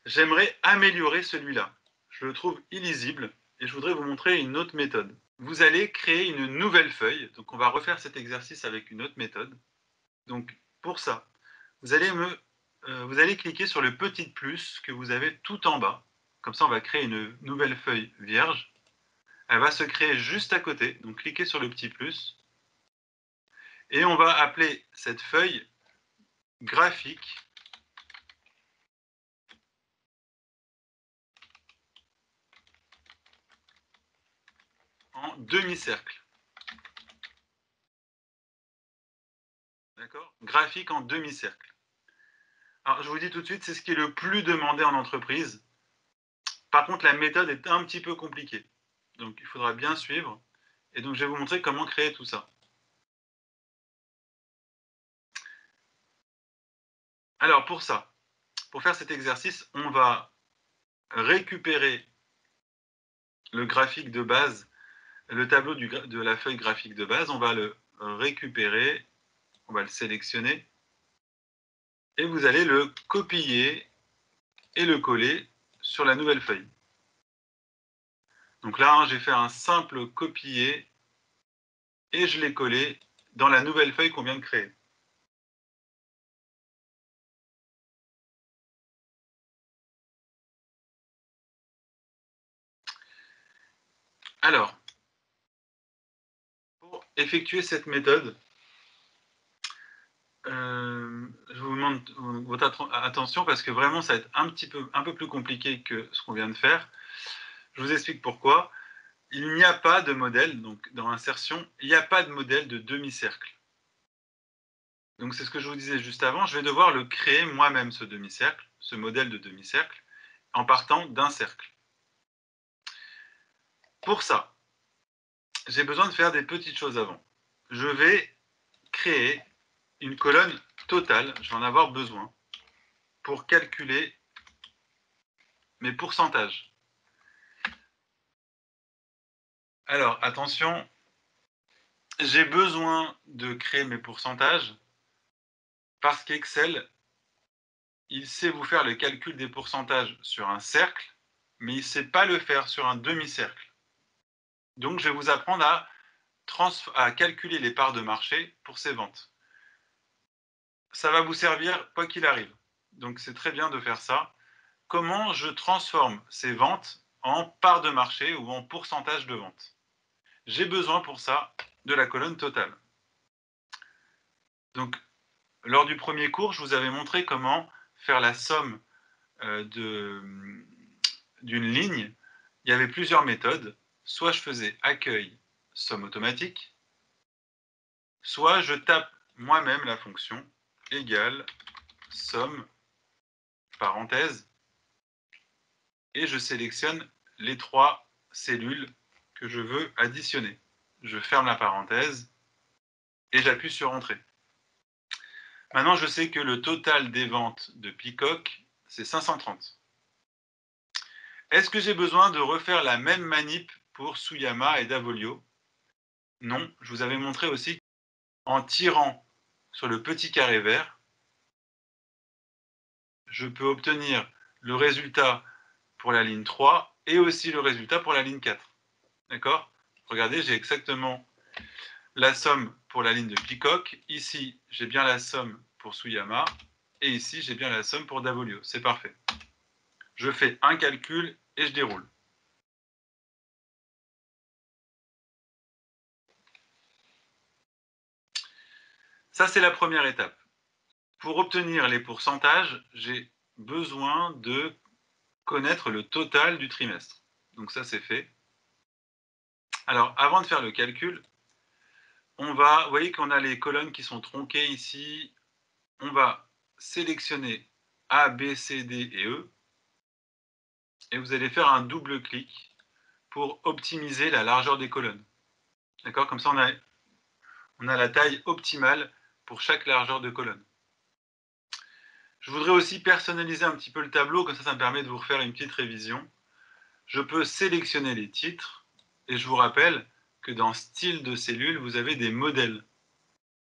J'aimerais améliorer celui-là. Je le trouve illisible et je voudrais vous montrer une autre méthode. Vous allez créer une nouvelle feuille. Donc, on va refaire cet exercice avec une autre méthode. Donc, pour ça, vous allez cliquer sur le petit plus que vous avez tout en bas. Comme ça, on va créer une nouvelle feuille vierge. Elle va se créer juste à côté. Donc, cliquez sur le petit plus. Et on va appeler cette feuille graphique en demi-cercle. D'accord? Graphique en demi-cercle. Alors, je vous dis tout de suite, c'est ce qui est le plus demandé en entreprise. Par contre, la méthode est un petit peu compliquée. Donc, il faudra bien suivre. Et donc, je vais vous montrer comment créer tout ça. Alors, pour ça, pour faire cet exercice, on va récupérer le graphique de base, le tableau de la feuille graphique de base. On va le récupérer, on va le sélectionner. Et vous allez le copier et le coller sur la nouvelle feuille. Donc là, hein, j'ai fait un simple copier et je l'ai collé dans la nouvelle feuille qu'on vient de créer. Alors, pour effectuer cette méthode, je vous demande votre attention parce que vraiment, ça va être un peu plus compliqué que ce qu'on vient de faire. Je vous explique pourquoi. Il n'y a pas de modèle, donc dans insertion, il n'y a pas de modèle de demi-cercle. Donc c'est ce que je vous disais juste avant, je vais devoir le créer moi-même, ce demi-cercle, ce modèle de demi-cercle, en partant d'un cercle. Pour ça, j'ai besoin de faire des petites choses avant. Je vais créer une colonne totale, je vais en avoir besoin, pour calculer mes pourcentages. Alors, attention, j'ai besoin de créer mes pourcentages parce qu'Excel, il sait vous faire le calcul des pourcentages sur un cercle, mais il ne sait pas le faire sur un demi-cercle. Donc, je vais vous apprendre à calculer les parts de marché pour ces ventes. Ça va vous servir quoi qu'il arrive. Donc, c'est très bien de faire ça. Comment je transforme ces ventes en parts de marché ou en pourcentage de vente? J'ai besoin pour ça de la colonne totale. Donc, lors du premier cours, je vous avais montré comment faire la somme d'une ligne. Il y avait plusieurs méthodes. Soit je faisais accueil, somme automatique, soit je tape moi-même la fonction égale somme, parenthèse, et je sélectionne les 3 cellules que je veux additionner. Je ferme la parenthèse et j'appuie sur Entrée. Maintenant, je sais que le total des ventes de Peacock, c'est 530. Est-ce que j'ai besoin de refaire la même manip pour Suyama et Davolio? Non, je vous avais montré aussi en tirant sur le petit carré vert, je peux obtenir le résultat pour la ligne 3 et aussi le résultat pour la ligne 4. D'accord? Regardez, j'ai exactement la somme pour la ligne de Peacock. Ici, j'ai bien la somme pour Suyama. Et ici, j'ai bien la somme pour Davolio. C'est parfait. Je fais un calcul et je déroule. Ça, c'est la première étape. Pour obtenir les pourcentages, j'ai besoin de connaître le total du trimestre. Donc ça, c'est fait. Alors, avant de faire le calcul, vous voyez qu'on a les colonnes qui sont tronquées ici. On va sélectionner A, B, C, D et E. Et vous allez faire un double clic pour optimiser la largeur des colonnes. D'accord? Comme ça, on a la taille optimale pour chaque largeur de colonne. Je voudrais aussi personnaliser un petit peu le tableau, comme ça me permet de vous refaire une petite révision. Je peux sélectionner les titres, et je vous rappelle que dans style de cellule, vous avez des modèles.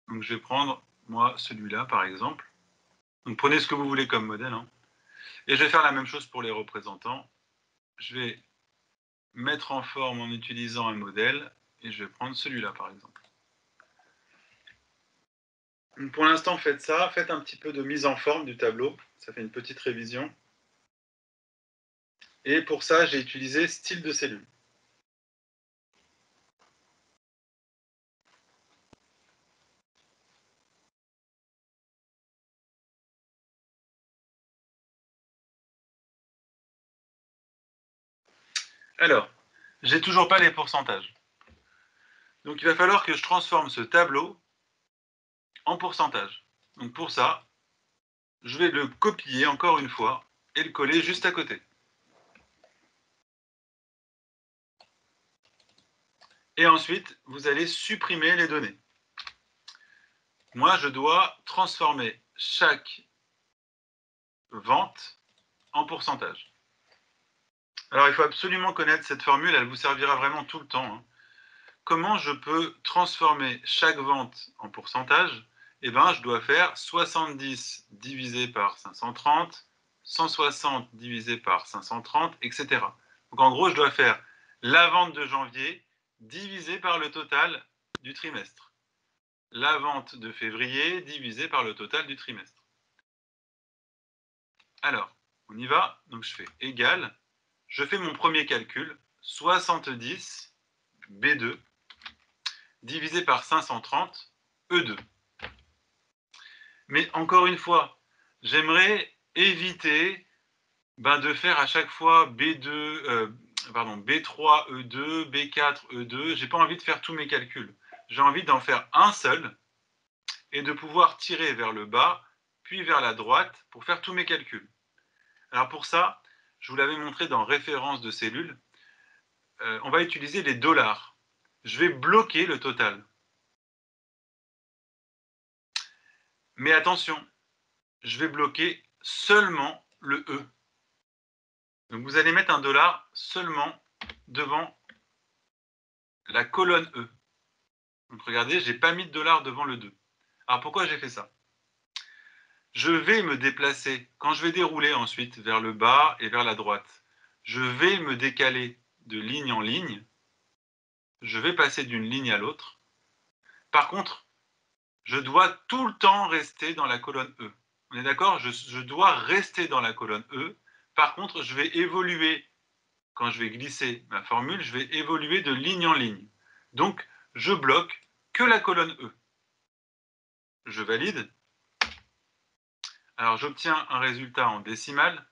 Donc je vais prendre, moi, celui-là, par exemple. Donc prenez ce que vous voulez comme modèle. Hein. Et je vais faire la même chose pour les représentants. Je vais mettre en forme en utilisant un modèle, et je vais prendre celui-là, par exemple. Donc pour l'instant, faites ça. Faites un petit peu de mise en forme du tableau. Ça fait une petite révision. Et pour ça, j'ai utilisé style de cellule. Alors, j'ai toujours pas les pourcentages. Donc il va falloir que je transforme ce tableau en pourcentage. Donc pour ça, je vais le copier encore une fois et le coller juste à côté. Et ensuite, vous allez supprimer les données. Moi, je dois transformer chaque vente en pourcentage. Alors, il faut absolument connaître cette formule, elle vous servira vraiment tout le temps. Comment je peux transformer chaque vente en pourcentage? Eh bien, je dois faire 70 divisé par 530, 160 divisé par 530, etc. Donc, en gros, je dois faire la vente de janvier divisé par le total du trimestre. La vente de février divisé par le total du trimestre. Alors, on y va. Donc, je fais égal. Je fais mon premier calcul, 70 B2 divisé par 530 E2. Mais encore une fois, j'aimerais éviter de faire à chaque fois B3 E2, B4 E2. J'ai pas envie de faire tous mes calculs. J'ai envie d'en faire un seul et de pouvoir tirer vers le bas, puis vers la droite pour faire tous mes calculs. Alors pour ça, je vous l'avais montré dans référence de cellules, on va utiliser les dollars. Je vais bloquer le total. Mais attention, je vais bloquer seulement le E. Donc vous allez mettre un dollar seulement devant la colonne E. Donc regardez, je n'ai pas mis de dollar devant le 2. Alors pourquoi j'ai fait ça? Je vais me déplacer, quand je vais dérouler ensuite vers le bas et vers la droite, je vais me décaler de ligne en ligne, je vais passer d'une ligne à l'autre. Par contre, je dois tout le temps rester dans la colonne E. On est d'accord? Je dois rester dans la colonne E. Par contre, je vais évoluer, quand je vais glisser ma formule, je vais évoluer de ligne en ligne. Donc, je bloque que la colonne E. Je valide. Alors, j'obtiens un résultat en décimale.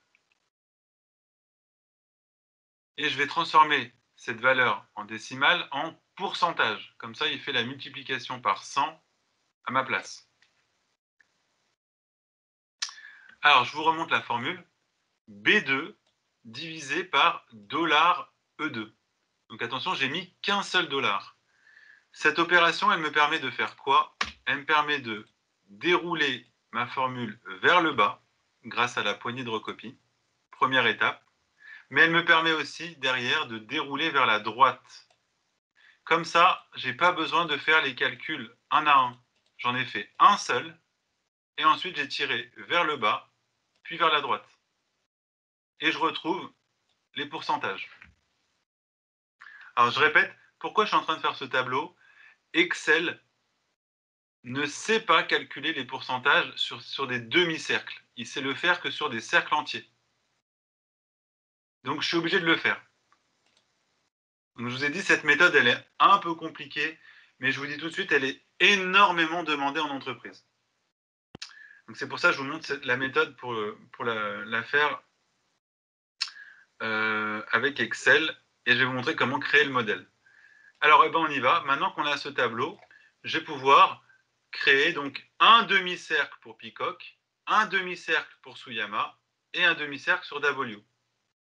Et je vais transformer cette valeur en décimale en pourcentage. Comme ça, il fait la multiplication par 100 à ma place. Alors, je vous remonte la formule. B2 divisé par $E2. Donc attention, j'ai mis qu'un seul dollar. Cette opération, elle me permet de faire quoi? Elle me permet de dérouler ma formule vers le bas grâce à la poignée de recopie. Première étape. Mais elle me permet aussi derrière de dérouler vers la droite. Comme ça, je n'ai pas besoin de faire les calculs un à un. J'en ai fait un seul et ensuite j'ai tiré vers le bas puis vers la droite. Et je retrouve les pourcentages. Alors je répète, pourquoi je suis en train de faire ce tableau? Excel ne sait pas calculer les pourcentages sur des demi-cercles. Il sait le faire que sur des cercles entiers. Donc je suis obligé de le faire. Donc, je vous ai dit, cette méthode, elle est un peu compliquée, mais je vous dis tout de suite, elle est énormément demandée en entreprise. Donc c'est pour ça que je vous montre la méthode pour la faire avec Excel, et je vais vous montrer comment créer le modèle. Alors, on y va. Maintenant qu'on a ce tableau, je vais pouvoir créer donc un demi-cercle pour Peacock, un demi-cercle pour Suyama et un demi-cercle sur W.